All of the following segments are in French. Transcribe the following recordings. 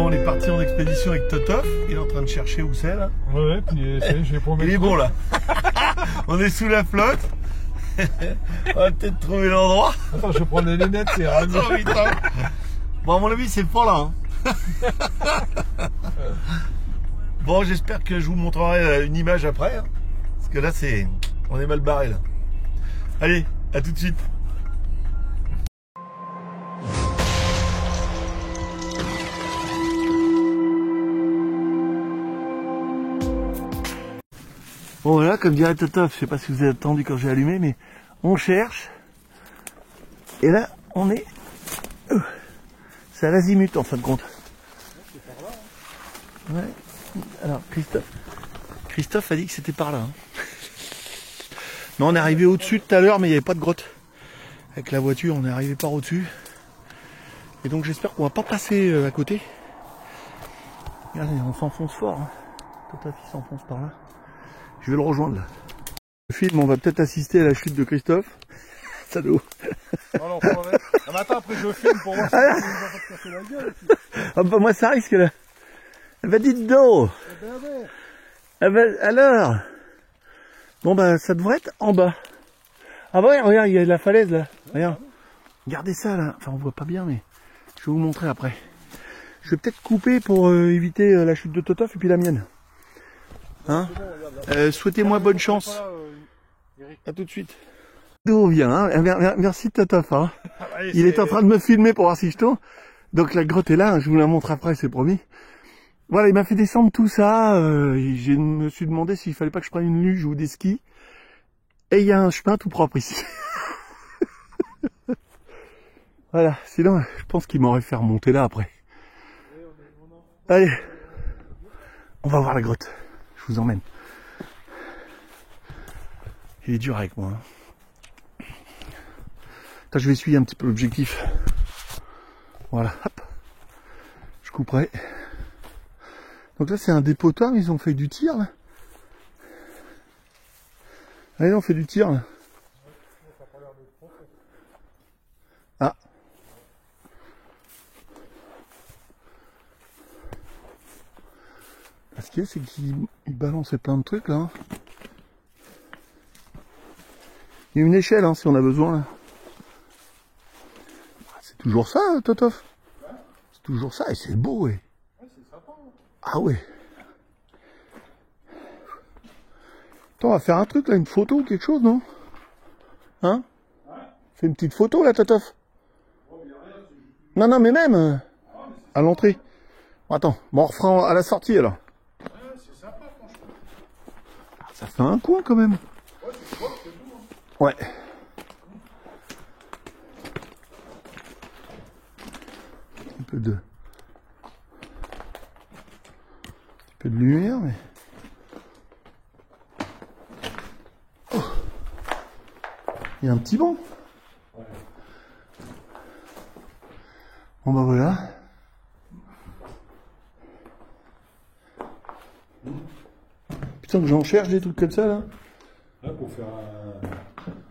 Bon, on est parti en expédition avec Totov. Il est en train de chercher où c'est là. Ouais, puis j'ai promis. Il est bon là. On est sous la flotte. On va peut-être trouver l'endroit. Attends, je prends les lunettes, c'est ravi. Attends, putain. Bon, à mon avis, c'est pas là. Hein. Bon, j'espère que je vous montrerai une image après. Hein. Parce que là, c'est... On est mal barré là. Allez, à tout de suite. Bon voilà, comme dirait Totov, je sais pas si vous avez attendu quand j'ai allumé, mais on cherche. Et là, on est... c'est à l'azimut en fin de compte. Ouais. Alors, Christophe a dit que c'était par là. Hein. Non, on est arrivé au-dessus tout à l'heure, mais il n'y avait pas de grotte. Avec la voiture, on est arrivé par au-dessus. Et donc j'espère qu'on va pas passer à côté. Regardez, on s'enfonce fort. Hein. Totov, il s'enfonce par là. Je vais le rejoindre là. Le film, on va peut-être assister à la chute de Christophe. Salaud. Non, faut arrêter. Ah, mais attends, après je filme pour voir si tu vas pas te casser la gueule aussi. Ah bah moi ça risque là. Eh ben dites donc. Eh ben ouais. Eh ben alors. Bon bah ça devrait être en bas. Ah bah ouais, regarde, il y a de la falaise là. Regarde. Regardez ça là. Enfin on voit pas bien mais je vais vous montrer après. Je vais peut-être couper pour éviter la chute de Totov et puis la mienne. Hein, souhaitez-moi bonne chance. A tout de suite. D'où vient, hein. Merci Totov. Hein. Il est en train de me filmer pour voir si je tourne. Donc la grotte est là, hein. Je vous la montre après, c'est promis. Voilà, il m'a fait descendre tout ça. Et je me suis demandé s'il fallait pas que je prenne une luge ou des skis. Et il y a un chemin tout propre ici. Voilà, sinon je pense qu'il m'aurait fait remonter là après. Allez, on va voir la grotte. Je vous emmène. Il est dur avec moi. Hein. Attends, je vais essuyer un petit peu l'objectif. Voilà, hop. Je couperai. Donc là, c'est un dépotoir, ils ont fait du tir, là. Allez, on fait du tir, là. Ah. Ce qu'il y a, c'est qu'ils balançaient plein de trucs, là. Hein. Il y a une échelle, hein, si on a besoin, là. C'est toujours ça, hein, Totov. C'est toujours ça, et c'est beau, ouais. Ah ouais. Attends, on va faire un truc, là, une photo ou quelque chose, non? Hein? Fais une petite photo, là, Totov. Non, non, mais même à l'entrée. Attends, bon, on refera à la sortie, alors. Ça fait un coin, quand même. Ouais. Un peu de lumière, mais... Oh. Il y a un petit banc. Bon bah voilà. Putain que j'en cherche des trucs comme ça là. Là pour faire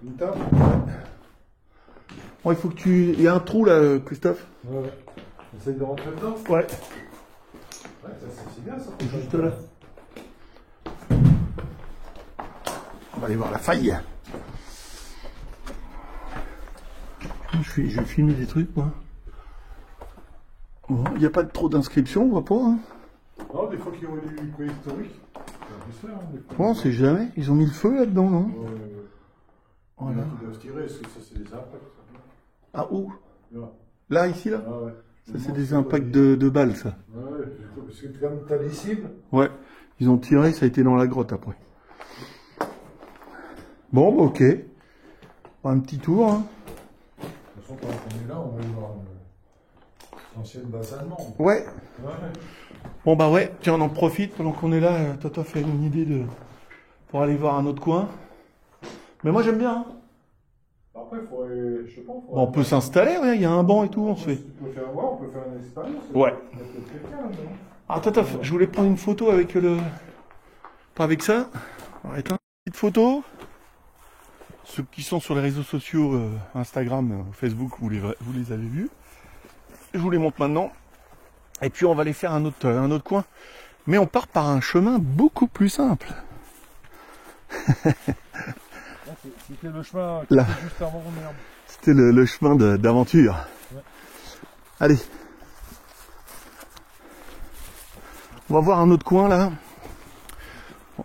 une table. Bon il faut que tu... Il y a un trou là Christophe. Ouais. Essaye de rentrer dedans. Ouais. Ouais, c'est bien ça. Juste là. On va aller voir la faille. Je vais filmer des trucs moi. Bon, il n'y a pas trop d'inscriptions, on voit pas. Hein. Non, des fois qu'ils ont eu du préhistorique. Bon, on sait jamais. Ils ont mis le feu là-dedans, non? Voilà. Ils doivent tirer, parce que ça c'est des impacts. Ah, où? Là. Là, ici, là? Ah ouais. Ça, c'est des impacts de balles, ça. Ouais, parce que comme t'as des cibles. Ouais. Ils ont tiré, ça a été dans la grotte après. Bon, bah, ok. Un petit tour. Hein. De toute façon, quand on est là, on va y voir l'ancienne base allemande. Ouais. Ouais. Bon, bah, ouais. Tiens, on en profite pendant qu'on est là. Totov fait une idée pour aller voir un autre coin. Mais moi, j'aime bien. Hein. Après, il faudrait, je sais pas. Bon, on peut s'installer, il y a un banc et tout, on se fait. On peut faire une expérience. Ouais. Ah, Totov, je voulais prendre une photo avec le... Pas avec ça. Arrête, une petite photo. Ceux qui sont sur les réseaux sociaux, Instagram, Facebook, vous les avez vus. Je vous les montre maintenant. Et puis on va aller faire un autre coin. Mais on part par un chemin beaucoup plus simple. C'était le chemin Là. juste avant mon herbe. C'était le chemin d'aventure. Ouais. Allez. On va voir un autre coin là.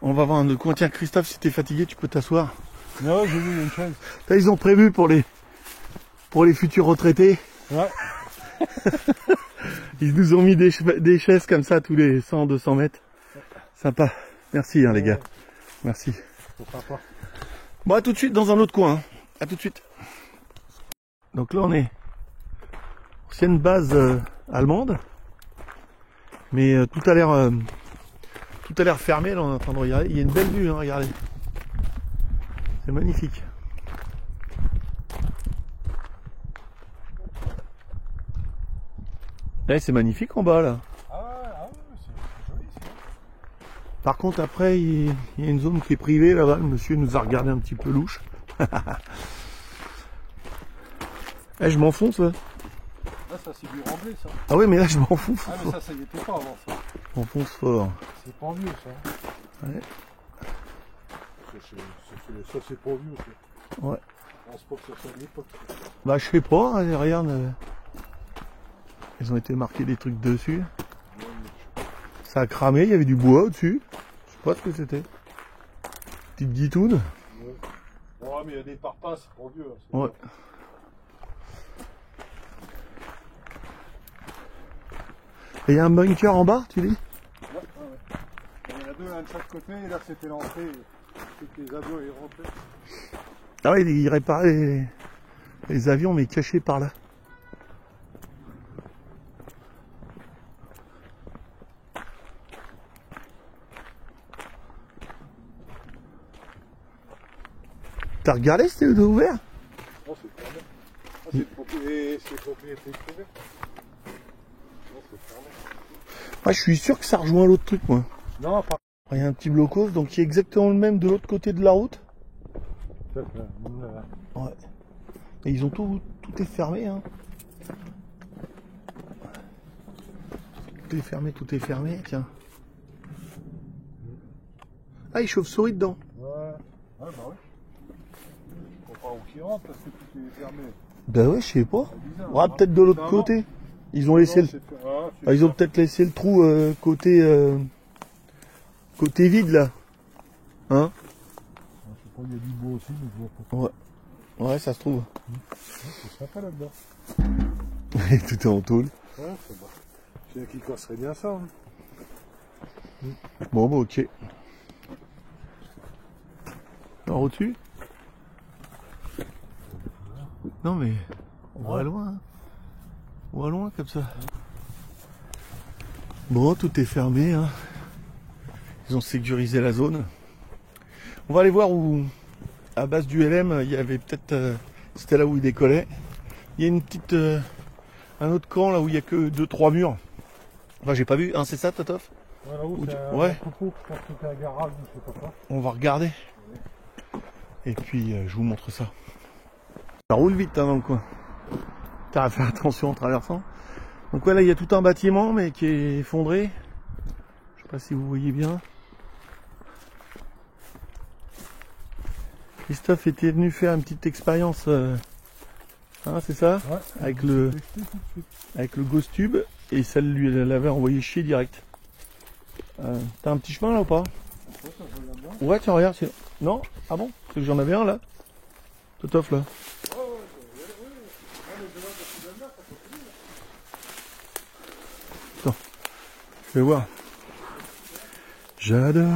On va voir un autre coin. Tiens Christophe, si t'es fatigué, tu peux t'asseoir. Non, j'ai vu, il y a une chaise. Là, ils ont prévu pour les futurs retraités. Ouais. Ils nous ont mis des chaises comme ça tous les 100-200 mètres. Sympa. Merci les gars. Merci. C'est sympa. Bon, à tout de suite dans un autre coin. Hein. À tout de suite. Donc là, on est ancienne base allemande. Mais tout a l'air fermé. Là, on est en train de regarder. Il y a une belle vue, hein, regardez. C'est magnifique. Eh, c'est magnifique en bas là. Ah ouais, c'est joli ici. Par contre après il y a une zone qui est privée là-bas. Le monsieur nous a regardé un petit peu louche. Eh, je m'enfonce là. Là, ça c'est du remblai ça. Ah ouais mais là je m'enfonce. Ah mais ça y était pas avant ça. Je m'enfonce fort. C'est pas vieux ça. Ouais. Ça c'est pas vieux ça. Ouais. Je pense pas que ça soit de l'époque. Bah je sais pas, hein, regarde. Ils ont été marqués des trucs dessus. Ça a cramé, il y avait du bois au-dessus. Je sais pas ce que c'était. Petite guitoune. Ouais mais il y a des parpaings, c'est pas vieux. Hein, Ouais. Et il y a un bunker en bas, tu dis? Ouais. Il y en a deux, un de chaque côté, et là c'était l'entrée. Tous les avions y rentraient. Ah ouais, ils réparaient les avions mais cachés par là. T'as regardé si c'était ouvert? Non, c'est fermé. C'est propriété privée. Non, c'est fermé. Moi je suis sûr que ça rejoint l'autre truc moi. Non, pas. Il y a un petit blocos donc qui est exactement le même de l'autre côté de la route. Ouais. Et ils ont tout est fermé hein. Tout est fermé, tiens. Ah, il chauve-souris dedans. Ouais, bah ouais. Je comprends où qui rentre parce que tout est fermé. Bah ouais, je sais pas. Bizarre, Ouais, hein. peut-être de l'autre Non, côté. Ils ont laissé non, Ah, ils ont peut-être laissé le trou côté vide là. Hein? Je sais pas, il y a du bois aussi, mais je vois pas. Ouais. Ouais, ça se trouve. Ouais, c'est sympa là-dedans. Tout est en tôle. Ouais, c'est bon. C'est qui casserait bien ça. Hein. Bon, bah ok. Alors au-dessus? Non mais on va loin. Hein. On va loin comme ça. Bon, tout est fermé. Hein. Ils ont sécurisé la zone. On va aller voir où, à base du LM, il y avait peut-être... c'était là où il décollait. Il y a une petite... un autre camp là où il n'y a que 2-3 murs. Enfin, j'ai pas vu. Hein, c'est ça, Totof? Ouais, là-haut, c'est un Ouais. coucou, je pense que c'est un garage, je sais pas quoi. On va regarder. Et puis, je vous montre ça. Ça roule vite hein, dans le coin. T'as à faire attention en traversant. Donc voilà, il y a tout un bâtiment, mais qui est effondré. Je sais pas si vous voyez bien. Christophe était venu faire une petite expérience. Hein, c'est ça? Ouais. Avec le Ghost Tube. Et ça lui l'avait envoyé chier direct. T'as un petit chemin là ou pas? Ouais, tiens, regarde. Non? Ah bon? C'est que j'en avais un là. Totof là. Attends. Je vais voir. J'adore.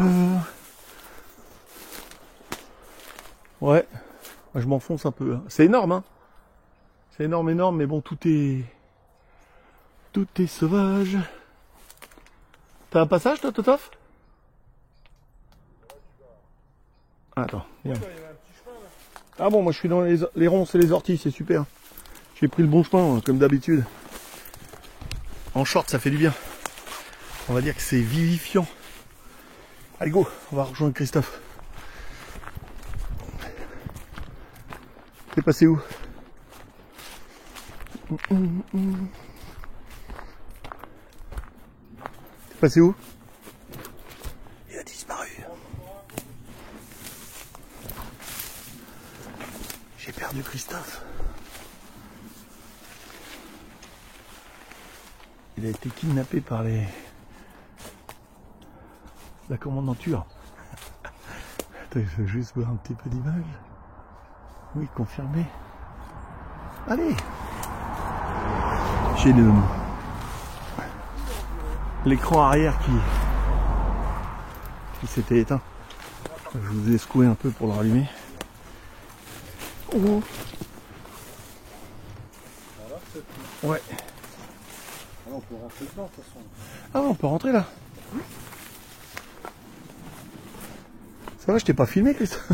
Ouais. Moi, je m'enfonce un peu. Hein. C'est énorme, hein. C'est énorme, mais bon, tout est sauvage. T'as un passage, toi, Totof? Attends, viens. Ah bon, moi je suis dans les ronces et les orties, c'est super. J'ai pris le bon chemin, comme d'habitude. En short, ça fait du bien. On va dire que c'est vivifiant. Allez, go, on va rejoindre Christophe. T'es passé où? passé où? Il a disparu. J'ai perdu Christophe. Il a été kidnappé par la commandanture. Attends, il faut juste voir un petit peu d'image. Oui, confirmé. Allez. J'ai l'écran arrière qui s'était éteint. Je vous ai secoué un peu pour le rallumer. Oh. Ouais. On peut rentrer dedans de toute façon. Ah, on peut rentrer là. Ça va, je t'ai pas filmé, Christophe.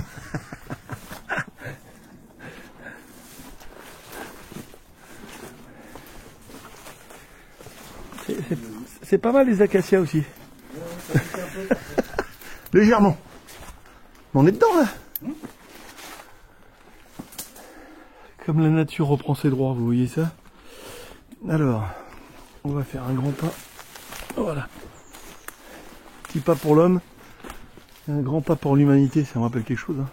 C'est pas mal les acacias aussi. Légèrement. Mais on est dedans là. Comme la nature reprend ses droits, vous voyez ça? Alors, on va faire un grand pas. Voilà. Petit pas pour l'homme. Un grand pas pour l'humanité, ça me rappelle quelque chose. Hein.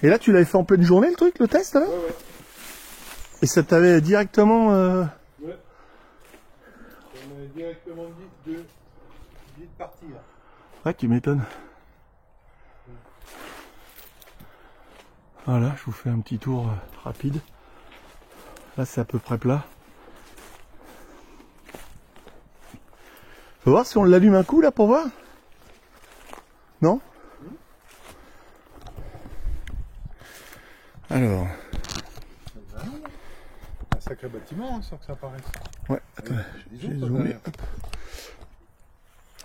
Et là, tu l'avais fait en pleine journée le truc, le test là? Ouais. Et ça t'avait directement... Ouais. On avait directement dit de partir. Ouais, tu m'étonnes. Voilà, je vous fais un petit tour rapide. Là, c'est à peu près plat. Faut voir si on l'allume un coup là pour voir. Non? Alors. Un sacré bâtiment, hein, sans que ça paraisse. Ouais, attends, j'ai Disons, zoomé.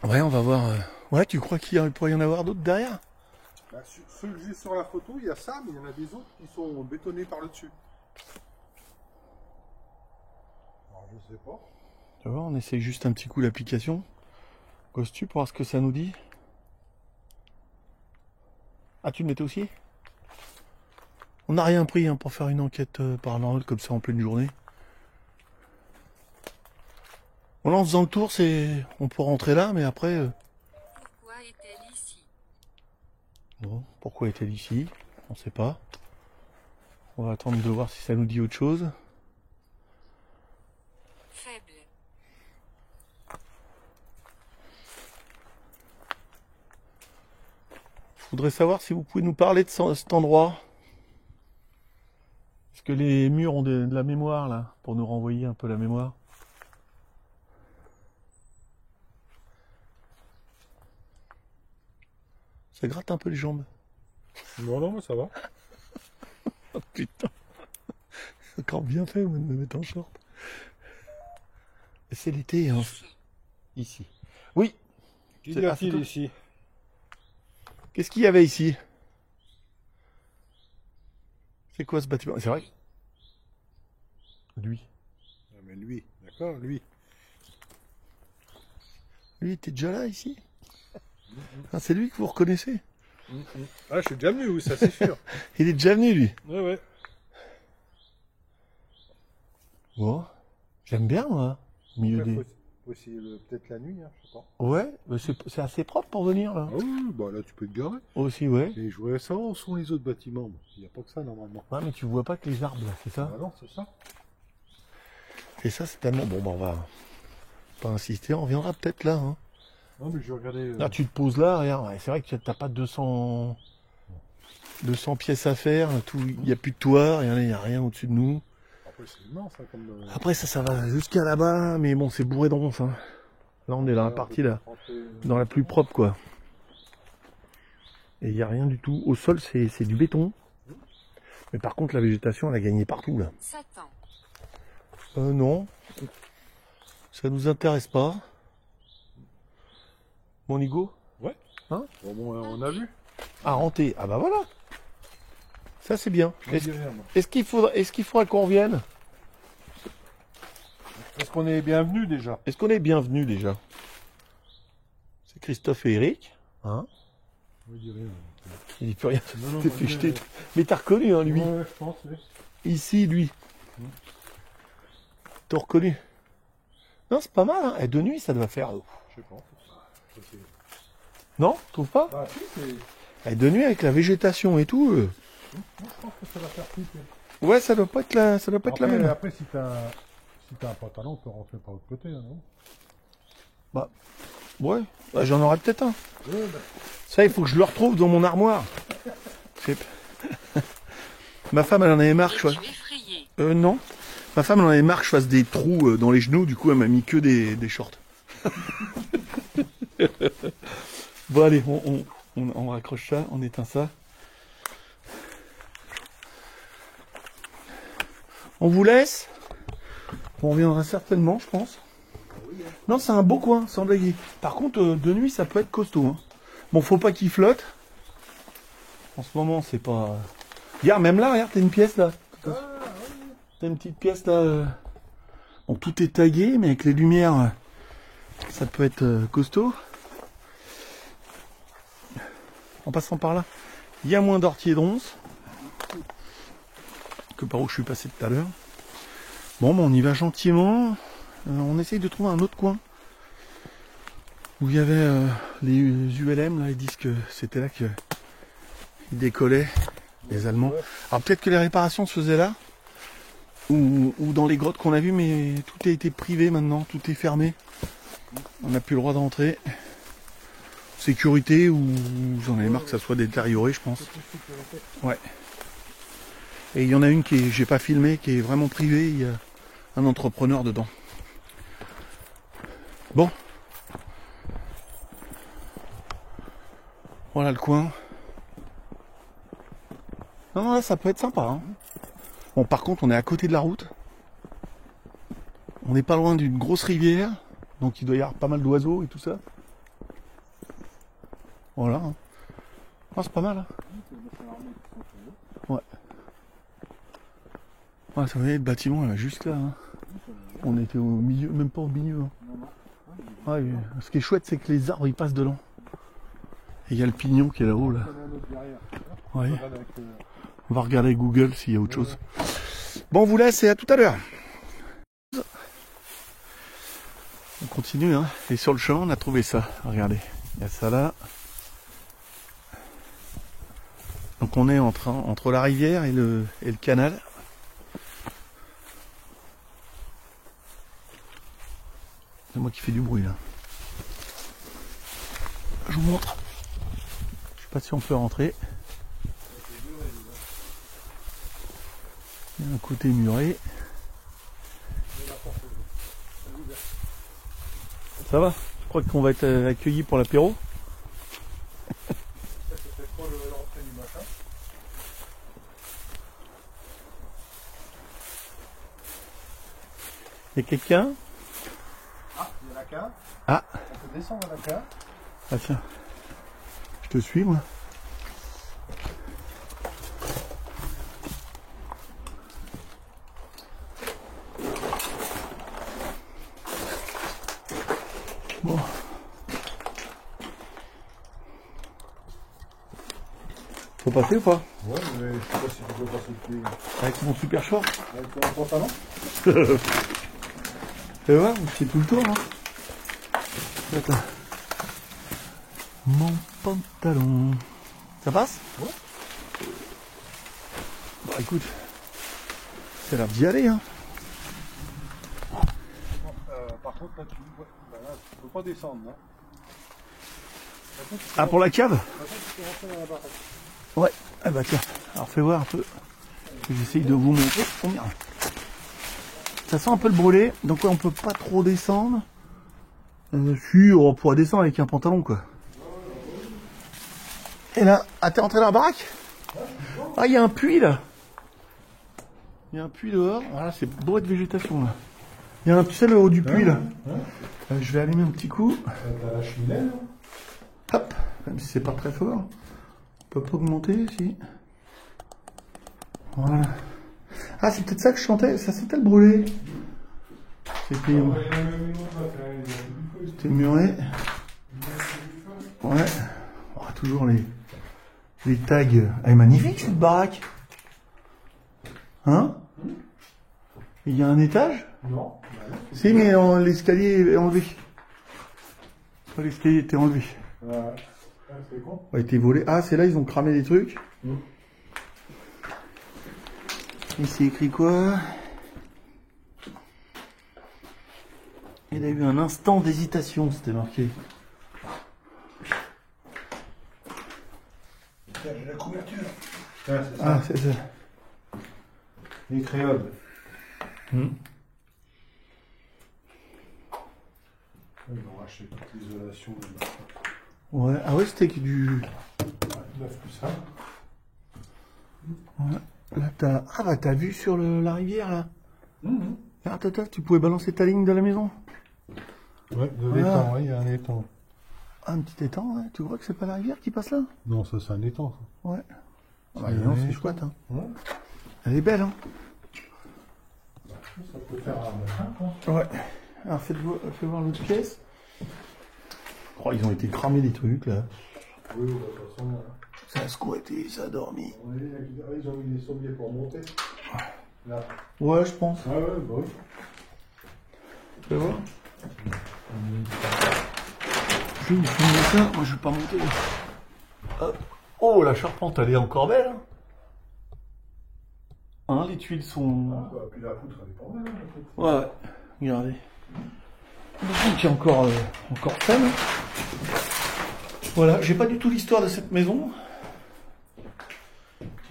Ouais, on va voir. Ouais, tu crois qu'il pourrait y en avoir d'autres derrière? Bah, ceux que j'ai sur la photo, il y a ça, mais il y en a des autres qui sont bétonnés par le dessus. Alors, je sais pas. Tu vois, on essaye juste un petit coup l'application. Costu pour voir ce que ça nous dit. Ah, tu le mettais aussi? On n'a rien pris hein, pour faire une enquête par l'an comme ça en pleine journée. Bon, là, en faisant le tour, on peut rentrer là, mais après... Pourquoi est-elle ici? Bon, pourquoi est-elle ici? On sait pas. On va attendre de voir si ça nous dit autre chose. Faible. Je voudrais savoir si vous pouvez nous parler de cet endroit. Est-ce que les murs ont de la mémoire là, pour nous renvoyer un peu la mémoire? Ça gratte un peu les jambes. Non, mais ça va. Oh putain. Encore bien fait moi, de me mettre en short. C'est l'été hein. Ici. Oui. Qu'y a-t-il ici? Qu'est-ce qu'il y avait ici? C'est quoi ce bâtiment? C'est vrai. Lui. Ah, mais lui, d'accord, lui. Lui était déjà là ici? Ah, c'est lui que vous reconnaissez? Ah, je suis déjà venu, oui, ça c'est sûr. Il est déjà venu lui. Ouais. Bon. J'aime bien moi. Au milieu des... Faut essayer peut-être la nuit, hein, je sais pas. Ouais, mais c'est assez propre pour venir là. Ah oui, bah là tu peux te garer. Aussi ouais. Et je voudrais savoir où sont les autres bâtiments. Il n'y a pas que ça normalement. Ouais, mais tu vois pas que les arbres là, c'est ça? Ah non, c'est ça. Et ça c'est tellement... Bon bah on va pas insister, on reviendra peut-être là. Hein. Non mais je regardais... Là tu te poses là, regarde, ouais, c'est vrai que t'as pas 200 pièces à faire, il n'y a plus de toit, il n'y a rien au-dessus de nous. Après c'est immense hein, comme... Après ça va jusqu'à là-bas, mais bon c'est bourré de ronces. Hein. Là on est dans la partie là, dans la plus propre quoi. Et il n'y a rien du tout. Au sol c'est du béton. Mais par contre la végétation elle a gagné partout là. Satan. Non. Ça nous intéresse pas. Mon Nigo? Ouais. Hein? Bon, on a vu. Ah, hanté. Ah bah voilà. Ça c'est bien. Je dis rien, moi. Est-ce qu'il faudra qu'on revienne? Est-ce qu'on est bienvenu déjà? Est-ce qu'on est bienvenu déjà? C'est Christophe et Eric. Hein? Je dis rien. Il dit plus rien. Non, T'es moi, fait je jeter. dis Mais t'as reconnu hein, lui. Ouais, je pense, oui. Ici, lui. T'as reconnu? Non, c'est pas mal, hein. Et de nuit, ça doit faire... Je sais pas. Ça, c'est- Non, tu trouves pas? Ah si, c'est... Et de nuit, avec la végétation et tout... Moi, je pense que ça va faire flipper. Ouais, ça doit pas être ça doit pas être la Après, même. après si t'as un pantalon, on peut rentrer par l'autre côté, hein, non? Bah, ouais, bah, j'en aurai peut-être un. Ouais, bah, Ça, il faut que je le retrouve dans mon armoire. Je sais pas. Ma femme, elle en avait marre que je fasse... Es-tu effrayé? Non. Ma femme, elle en avait marre que je fasse des trous dans les genoux, du coup, elle m'a mis que des shorts. Bon, allez, on raccroche ça, on éteint ça. On vous laisse. On reviendra certainement, je pense. Non, c'est un beau coin, sans blaguer. Par contre, de nuit, ça peut être costaud. Hein. Bon, faut pas qu'il flotte. En ce moment, c'est pas... Regarde, même là, regarde, t'as une pièce là. T'as une petite pièce là. Bon, tout est tagué, mais avec les lumières, ça peut être costaud. En passant par là, il y a moins d'ortie et de ronces que par où je suis passé tout à l'heure. Bon, on y va gentiment. On essaye de trouver un autre coin où il y avait les ULM. Là, ils disent que c'était là qu'ils décollaient, les Allemands. Alors peut-être que les réparations se faisaient là, ou dans les grottes qu'on a vues, mais tout a été privé maintenant, tout est fermé. On n'a plus le droit d'entrer. Sécurité, ou j'en avais marre que ça soit détérioré, je pense. Ouais. Et il y en a une qui j'ai pas filmé, qui est vraiment privée. Il y a un entrepreneur dedans. Bon. Voilà le coin. Non, là, ça peut être sympa. Hein. Bon, par contre, on est à côté de la route. On n'est pas loin d'une grosse rivière. Donc, il doit y avoir pas mal d'oiseaux et tout ça. Voilà. Hein. Oh, c'est pas mal. Hein. Ouais. Ouais, ça va, le bâtiment, il est juste là. Hein. On était au milieu, même pas au milieu. Hein. Ouais, ce qui est chouette, c'est que les arbres, ils passent dedans. Et il y a le pignon qui est là-haut, là. Ouais. On va regarder Google s'il y a autre chose. Bon, on vous laisse et à tout à l'heure. On continue, hein. Et sur le chemin, on a trouvé ça. Regardez, il y a ça là. Donc on est entre la rivière et le canal. C'est moi qui fais du bruit là. Je vous montre. Je sais pas si on peut rentrer. Il y a un côté muré. Ça va? Je crois qu'on va être accueillis pour l'apéro. Il y a quelqu'un? Ah, il y en a qu'un. Ah. On peut descendre à la cave. Ah tiens. Je te suis moi. Bon. Faut passer ou pas? Ouais, mais je sais pas si tu peux passer le pied. Avec mon super short. Avec ton pantalon? Tu vois, c'est tout le tour. Hein. Attends. Mon pantalon. Ça passe? Ouais. Bah écoute, ça a l'air d'y aller. Hein. Par contre, là, là, tu peux pas descendre. Là. Ah, pour la cave? Par contre, tu peux rentrer dans la baraque. Ouais. Ah bah tiens, alors fais voir un peu. J'essaye de vous montrer. Oh merde. Ça sent un peu le brûlé, donc ouais, on peut pas trop descendre. Si, on pourra descendre avec un pantalon quoi. Et là, ah t'es rentré dans la baraque? Ah, il y a un puits là. Il y a un puits dehors. Voilà, c'est beau de végétation là. Il y a un, tu sais, le haut du puits là. Je vais allumer un petit coup. T'as la cheminée, là? Hop, même si c'est pas très fort. On peut pas augmenter si. Voilà. Ah, c'est peut-être ça que je chantais, ça c'était le brûlé. C'était muré. Ouais. Oh, toujours les tags. Elle est magnifique cette baraque. Hein? Il y a un étage? Non. Si, mais l'escalier est enlevé. L'escalier était enlevé. C'est con. A été volé. Ah, c'est là, ils ont cramé des trucs. Ici écrit quoi? Il a eu un instant d'hésitation, c'était marqué. J'ai la couverture. Ah, c'est ça. Les créoles. Ils ont racheté toute l'isolation. Ouais. Ah ouais, c'était du... 9 plus 1. Ouais. Là, t'as... Ah bah t'as vu sur la rivière, là. Ah, tata, tu pouvais balancer ta ligne de la maison. Ouais, de Voilà. l'étang, ouais, il y a un étang. Ah, un petit étang, ouais. Tu crois que c'est pas la rivière qui passe là? Non, ça c'est un étang. Ça. Ouais. Ah bah non, c'est chouette, hein. Ouais. Elle est belle, hein. Ça peut faire un machin, quoi. Ouais. Alors fais voir l'autre pièce. Oh, ils ont été cramés des trucs là. Oui, de toute façon. Ça a squatté, ça a dormi. Ils ont mis des sommiers pour monter. Là. Ouais, je pense. Ah ouais, bah oui. Tu vas voir. Je vais vous filmer ça. Moi, je vais pas monter. Hop. Oh, la charpente, elle est encore belle. Hein, les tuiles sont... Ah, bah, puis la poutre, elle est pas mal. La poutre. Ouais, regardez. Le truc est encore saine. Voilà, j'ai pas du tout l'histoire de cette maison.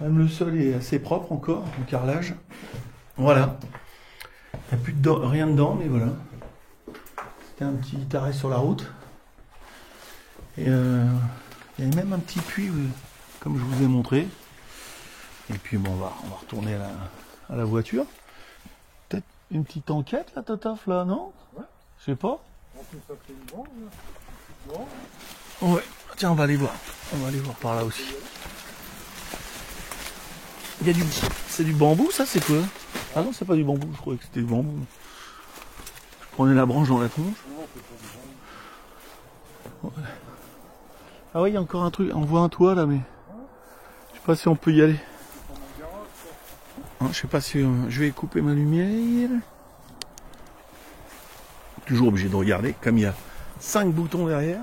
Même le sol est assez propre encore, le carrelage. Voilà. Il n'y a plus rien dedans, mais voilà. C'était un petit arrêt sur la route. Et il y avait même un petit puits, comme je vous ai montré. Et puis bon, on va retourner à la voiture. Peut-être une petite enquête, là, Totaf, là, non? Ouais. Je sais pas. En plus, ça fait une bande, là. Non. Ouais. Tiens, on va aller voir. On va aller voir par là aussi. Il y a du... C'est du bambou, ça, c'est quoi? Ah non, c'est pas du bambou, je croyais que c'était du bambou. Je prenais la branche dans la tronche. Ouais. Ah ouais, il y a encore un truc. On voit un toit, là, mais... Je sais pas si on peut y aller. Je sais pas si... Je vais couper ma lumière. Toujours obligé de regarder, comme il y a 5 boutons derrière.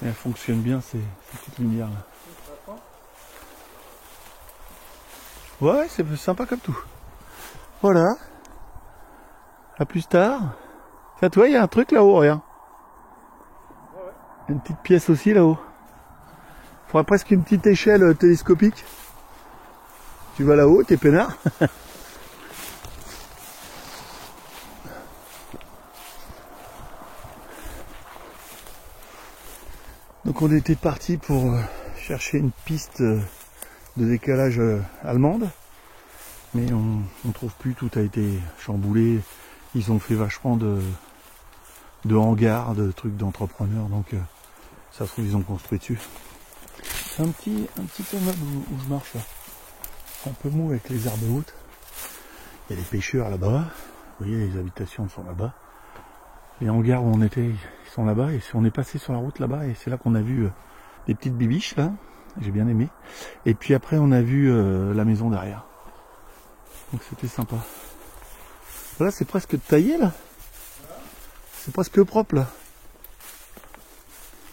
Et elle fonctionne bien, ces petites lumières là. Ouais, c'est sympa comme tout. Voilà. À plus tard. Ça, toi, il y a un truc là-haut, regarde. Une petite pièce aussi là-haut. Faudrait presque une petite échelle télescopique. Tu vas là-haut, t'es peinard. Donc on était parti pour chercher une piste de décalage allemande, mais on trouve plus, tout a été chamboulé. Ils ont fait vachement de hangars, de trucs d'entrepreneurs, donc ça se trouve ils ont construit dessus. C'est un petit immeuble où je marche là. C'est un peu mou avec les herbes hautes. Il y a des pêcheurs là-bas. Vous voyez, les habitations sont là-bas. Les hangars où on était, ils sont là-bas. Et on est passé sur la route là-bas. Et c'est là qu'on a vu des petites bibiches là. J'ai bien aimé. Et puis après, on a vu la maison derrière. Donc c'était sympa. Là, c'est presque taillé là. C'est presque propre là.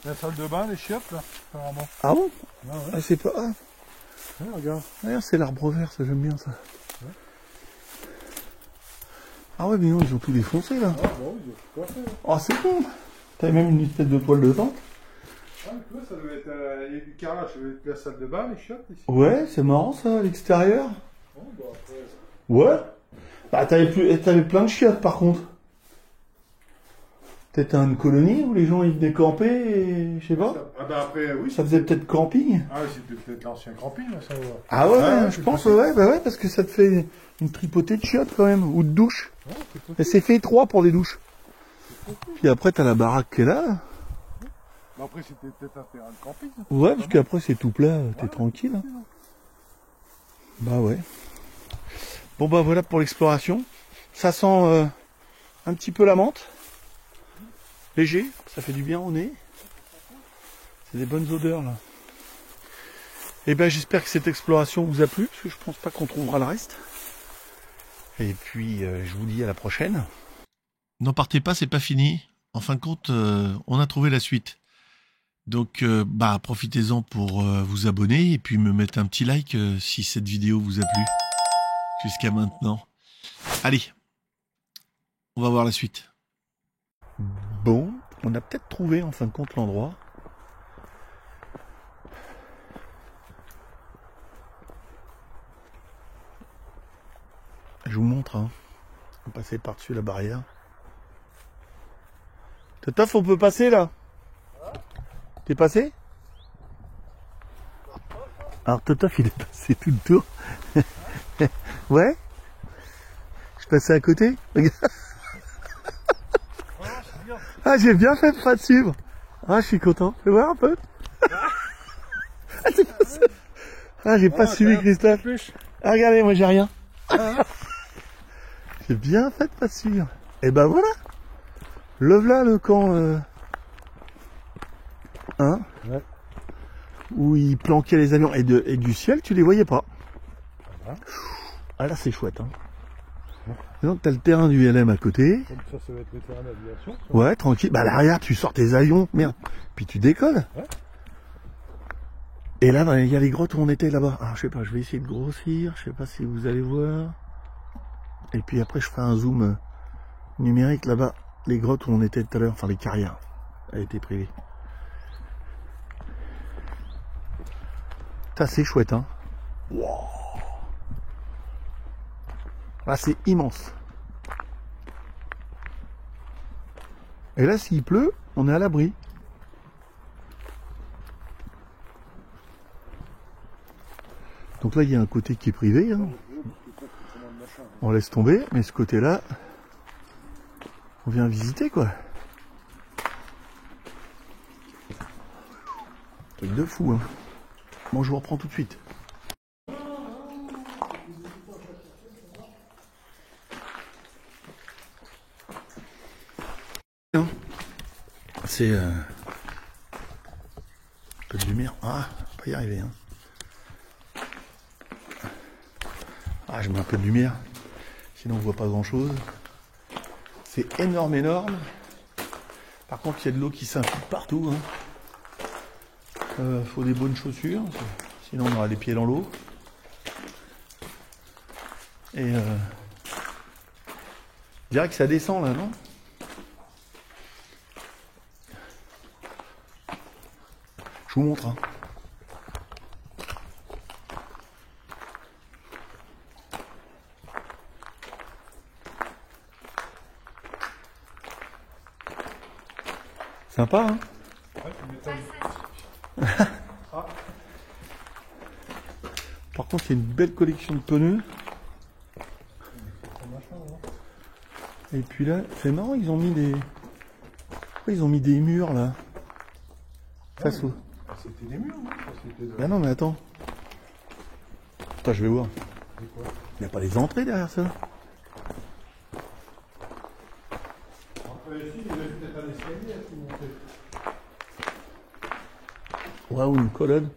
La salle de bain, les chiottes, là, apparemment. Ah bon? Ah ouais. Ah, c'est pas... Ah, Ouais, regarde. regarde, c'est l'arbre vert, ça j'aime bien ça. Ouais. Ah ouais, mais non, ils ont tout défoncé là. Ah bon, ils ont tout à fait. Oh, c'est con. T'avais même une espèce de toile de tente. Ah, tu vois, ça doit être... il y a du carrelage, ça doit être la salle de bain, les chiottes, ici. Ouais, c'est marrant ça, à l'extérieur. Bon, bah après... Ouais. Bah, t'avais plein de chiottes par contre. Peut-être une colonie où les gens ils venaient camper et je sais pas. Ah bah après, oui. Ça faisait peut-être camping. Ah, c'était peut-être l'ancien camping, là, ça va. Ah ouais, Ah, je pense, ouais, bah ouais, parce que ça te fait une tripotée de chiottes quand même, ou de douches. Ouais, c'est possible. Et c'est fait 3 pour les douches. Puis après t'as la baraque qui est là. Mais après, c'était peut-être un terrain de camping. Ça. Ouais, parce qu'après c'est tout plat, t'es tranquille. Hein. Bah ouais. Bon bah voilà pour l'exploration. Ça sent un petit peu la menthe. Léger, ça fait du bien au nez. C'est des bonnes odeurs là. Et ben j'espère que cette exploration vous a plu, parce que je pense pas qu'on trouvera le reste. Et puis je vous dis à la prochaine. N'en partez pas, c'est pas fini. En fin de compte, on a trouvé la suite. Donc profitez-en pour vous abonner et puis me mettre un petit like si cette vidéo vous a plu jusqu'à maintenant. Allez, on va voir la suite. Bon, on a peut-être trouvé en fin de compte l'endroit. Je vous montre, hein. On va passer par-dessus la barrière. Totof, on peut passer là? T'es passé? Alors Totof, il est passé tout le tour. Ouais? Je suis passé à côté? Regarde. Ah, j'ai bien fait de pas te suivre. Ah, je suis content. Fais voir un peu. Ah, t'es passé. Ah, j'ai pas suivi Christophe. Ah, regardez, moi j'ai rien. J'ai bien fait de pas te suivre. Et ben voilà. Le voilà le camp. Hein? Ouais. Où ils planquaient les avions. Et du ciel, tu les voyais pas. Ah là, c'est chouette. Hein. Et donc, t'as le terrain du LM à côté. Comme ça va être le terrain d'aviation. Ouais, tranquille. Bah là, regarde, tu sors tes avions. Merde. Puis tu décolles. Ouais. Et là, il y a les grottes où on était là-bas. Alors, je sais pas, je vais essayer de grossir. Je sais pas si vous allez voir. Et puis après, je ferai un zoom numérique là-bas. Les grottes où on était tout à l'heure. Enfin, les carrières. Elle était privée. Ça, c'est chouette, hein. Wow. Là, c'est immense. Et là, s'il pleut, on est à l'abri. Donc là, il y a un côté qui est privé. Hein. On laisse tomber, mais ce côté-là, on vient visiter, quoi. Truc de fou, hein. Bon, je vous reprends tout de suite. C'est un peu de lumière. Ah, on va pas y arriver. Hein. Ah, je mets un peu de lumière. Sinon, on voit pas grand chose. C'est énorme, énorme. Par contre, il y a de l'eau qui s'infiltre partout. Hein. Faut des bonnes chaussures. Sinon, on aura les pieds dans l'eau. Et je dirais que ça descend là, non? Je vous montre. Hein. Sympa, hein? Ouais, tu m'étonnes. Par contre, il y a une belle collection de pneus. Et puis là, c'est marrant, ils ont mis des... Pourquoi ils ont mis des murs là? Face au... C'était des murs, non? Ah non, mais attends. Attends, je vais voir. Il n'y a pas les entrées derrière ça? Waouh, une colonne.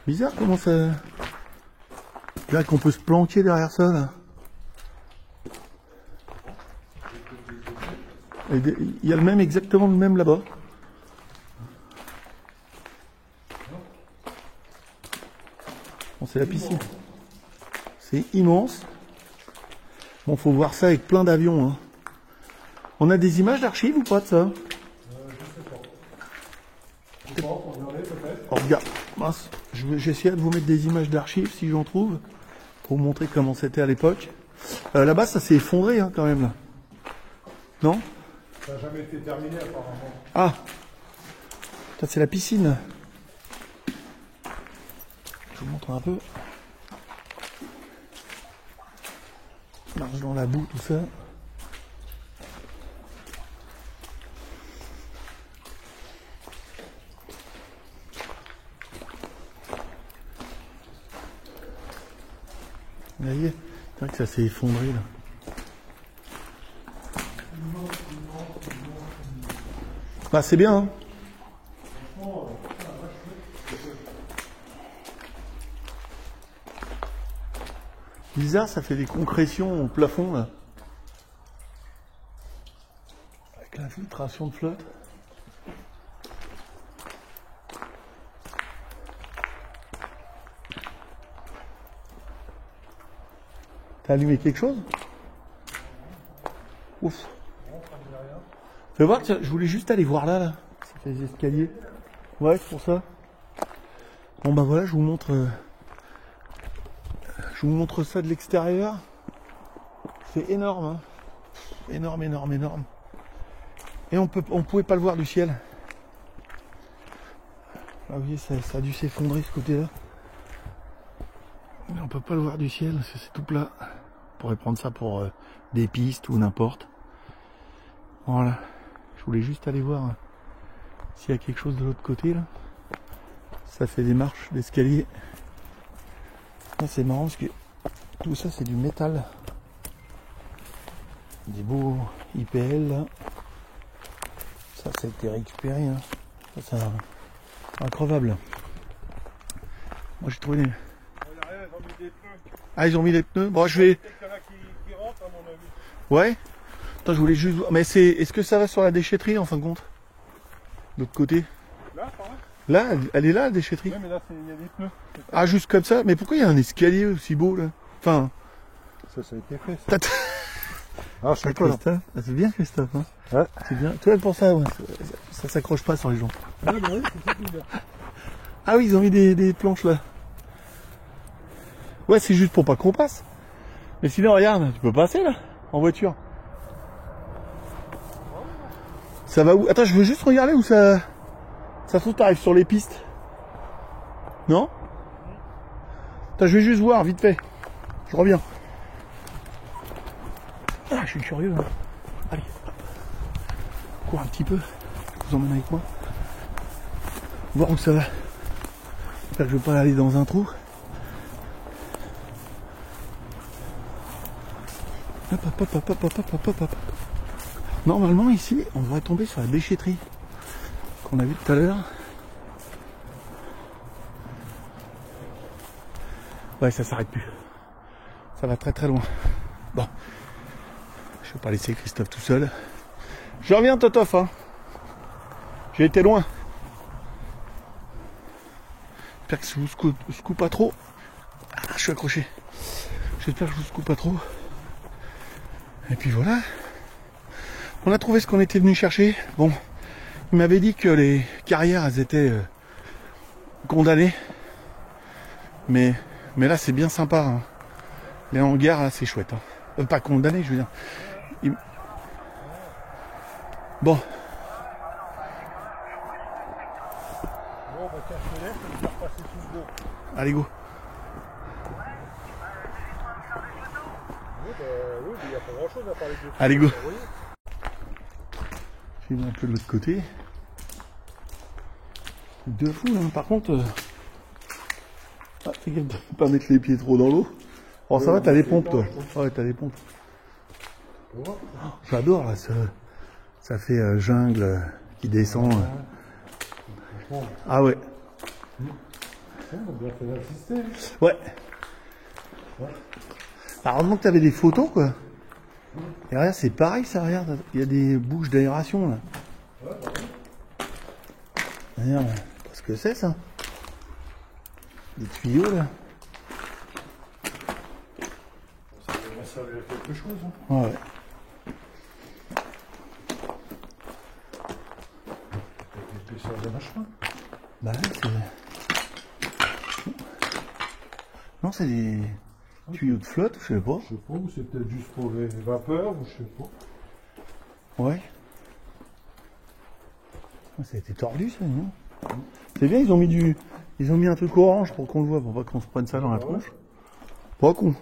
Bizarre comment ça... Là qu'on peut se planquer derrière ça là. Il y a le même, exactement le même là-bas. Bon, c'est la piscine. C'est immense. Bon, faut voir ça avec plein d'avions. Hein. On a des images d'archives ou pas de ça? Je sais pas. On regarder peut-être. Oh, regarde, mince, j'essaie de vous mettre des images d'archives si j'en trouve, pour vous montrer comment c'était à l'époque. Là-bas, ça s'est effondré hein, quand même là. Non? Ça n'a jamais été terminé apparemment. Ah, ça c'est la piscine. Je vous montre un peu. On marche dans la boue, tout ça. Vous voyez, c'est vrai que ça s'est effondré là. Bah c'est bien hein. Bizarre, ça fait des concrétions au plafond là. Avec l'infiltration de flotte. T'as allumé quelque chose? Ouf. Fais voir, tiens, je voulais juste aller voir là. Ça fait des escaliers. Ouais, c'est pour ça. Bon bah voilà, je vous montre ça de l'extérieur. C'est énorme, hein. Énorme, énorme, énorme. Et on pouvait pas le voir du ciel. Ah, vous voyez, ça a dû s'effondrer ce côté-là. Mais on peut pas le voir du ciel, parce que c'est tout plat. On pourrait prendre ça pour des pistes ou n'importe. Voilà. Je voulais juste aller voir s'il y a quelque chose de l'autre côté là. Ça fait des marches d'escalier. C'est marrant parce que tout ça c'est du métal. Des beaux IPL là. Ça a été récupéré. Hein. Ça c'est increvable. Moi j'ai trouvé des... Ah, ils ont mis des pneus. Bon, je vais... Peut-être qu'il y en a qui rentrent, à mon avis. Ouais. Attends, je voulais juste voir. Mais c'est... Est-ce que ça va sur la déchetterie, en fin de compte? De l'autre côté? Là, par là? Là, elle est là, la déchetterie? Ouais, mais là, il y a des pneus. Ah, juste comme ça? Mais pourquoi il y a un escalier aussi beau, là? Enfin... Ça a été fait, ça. Ah, je sais pas, là. Christophe. Ah, c'est bien, Christophe, hein? Ouais. C'est bien. Toi, pour ça, ouais. Ça s'accroche pas sur les gens. Ah, bah oui, c'est ça qui est bien. Ah oui, ils ont mis des planches, là. Ouais, c'est juste pour pas qu'on passe. Mais sinon, regarde, tu peux passer, là, en voiture. Ça va où? Attends, je veux juste regarder où ça... Ça se trouve, t'arrives sur les pistes. Non? Attends, je vais juste voir, vite fait. Je reviens. Ah, je suis curieux. Hein. Allez. Cours un petit peu. Je vous emmène avec moi. Voir où ça va. J'espère que je vais pas aller dans un trou. Hop, hop, hop, hop, hop, hop, hop, hop. Normalement, ici, on devrait tomber sur la déchetterie qu'on a vu tout à l'heure. Ouais, ça s'arrête plus. Ça va très très loin. Bon. Je vais pas laisser Christophe tout seul. Je reviens, Totof. Hein. J'ai été loin. J'espère que je vous secoue pas trop. Ah, je suis accroché. J'espère que je vous secoue pas trop. Et puis voilà. On a trouvé ce qu'on était venu chercher. Bon, il m'avait dit que les carrières, elles étaient condamnées. Mais là, c'est bien sympa. Hein. Les hangars, là, c'est chouette. Hein. Pas condamné, je veux dire. Bon. Bon, bah tiens, je te laisse, on va faire passer tout le dos. Allez, go. Oui, il n'y a pas grand-chose à parler de... Allez, go. Vous voyez ? Je vais un peu de l'autre côté. De fou, là. Par contre... Ah, fais gaffe de ne pas mettre les pieds trop dans l'eau. Oh, ça va, t'as les pompes, toi. Ouais, t'as les pompes. Oh, j'adore, là, ça fait jungle qui descend. Ah ouais. On a bien fait d'assister. Ouais. Alors, heureusement que t'avais des photos, quoi. Et regarde, c'est pareil, ça, regarde. Il y a des bouches d'aération, là. Regarde, parce que c'est ça. Des tuyaux, là. Ça devrait servir à quelque chose. Hein. Ouais. Avec l'épaisseur de machin. Bah ouais, c'est... Non, c'est des tuyaux de flotte, je sais pas. Je sais pas, ou c'est peut-être juste pour les vapeurs, ou je sais pas. Ouais. Ah, ça a été tordu, ça, non? C'est bien, ils ont mis un truc orange pour qu'on le voit, pour pas qu'on se prenne ça dans la tronche. Pas con.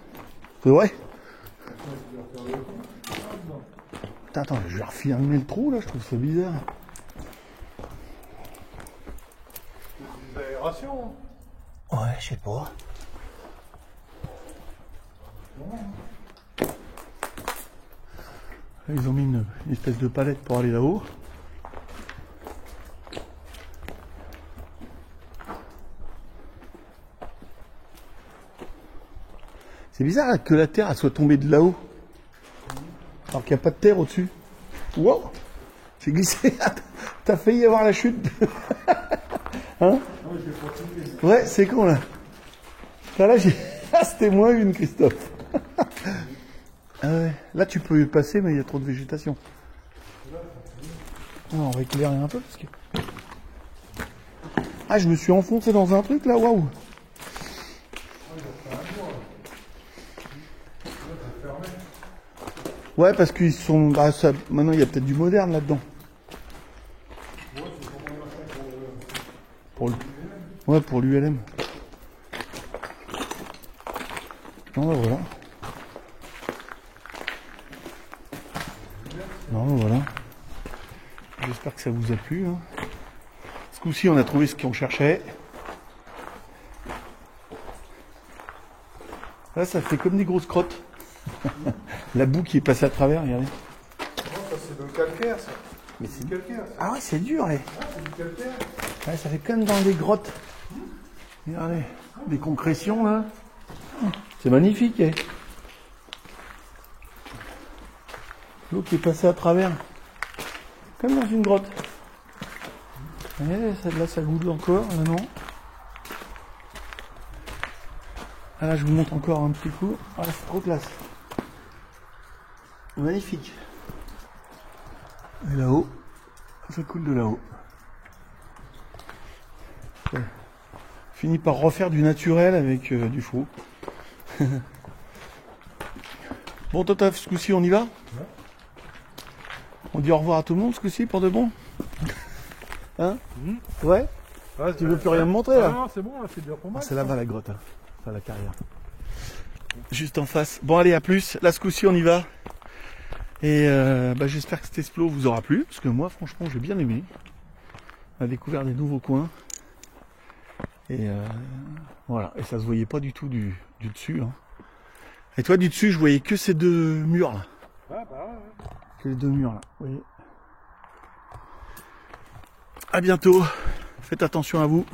C'est vrai? Putain, attends, je vais refermer le trou, là, je trouve ça bizarre. Des aérations. Hein. Ouais, je sais pas. Là, ils ont mis une espèce de palette pour aller là-haut. C'est bizarre là, que la terre elle soit tombée de là-haut. Alors qu'il n'y a pas de terre au-dessus. Wow! J'ai glissé. T'as failli avoir la chute. Hein? Ouais, c'est con là. Là, j'ai... Ah, c'était moins une, Christophe. Ah ouais. Là, tu peux y passer, mais il y a trop de végétation. Ah, on va éclairer un peu parce que... Ah, je me suis enfoncé dans un truc là, waouh. Ouais, parce qu'ils sont... Ah, ça... Maintenant, il y a peut-être du moderne là-dedans. Pour le... Ouais, pour l'ULM. Non, bah, voilà. Non, bah, voilà. J'espère que ça vous a plu. Hein. Ce coup-ci, on a trouvé ce qu'on cherchait. Là, ça fait comme des grosses crottes. La boue qui est passée à travers, regardez. Non, ça c'est le calcaire, ça. Mais c'est du calcaire. Ça. Ah ouais, c'est dur, ouais. Ah, c'est du calcaire. Ouais, ça fait comme dans des grottes. Regardez, des concrétions, là. C'est magnifique, eh. L'eau qui est passée à travers. Comme dans une grotte. Là, ça goûte encore, là, non. Ah, là, je vous montre encore un petit coup. Ah, c'est trop classe. Magnifique. Et là-haut, ça coule de là-haut. Ouais. Fini par refaire du naturel avec du faux. Bon, Totaf, ce coup-ci, on y va? On dit au revoir à tout le monde ce coup-ci pour de bon? Hein? Ouais? Ouais, Tu veux plus rien me montrer là? Non, c'est bon, là, c'est bien pour moi. C'est là-bas la grotte, hein. Enfin la carrière. Juste en face. Bon allez, à plus. Là ce coup-ci on y va. Et j'espère que cet explo vous aura plu. Parce que moi franchement j'ai bien aimé. On a découvert des nouveaux coins. Et voilà. Et ça se voyait pas du tout du dessus. Hein. Et toi du dessus je voyais que ces deux murs là. Ouais, bah ouais. Que les deux murs là. Vous voyez. À bientôt. Faites attention à vous.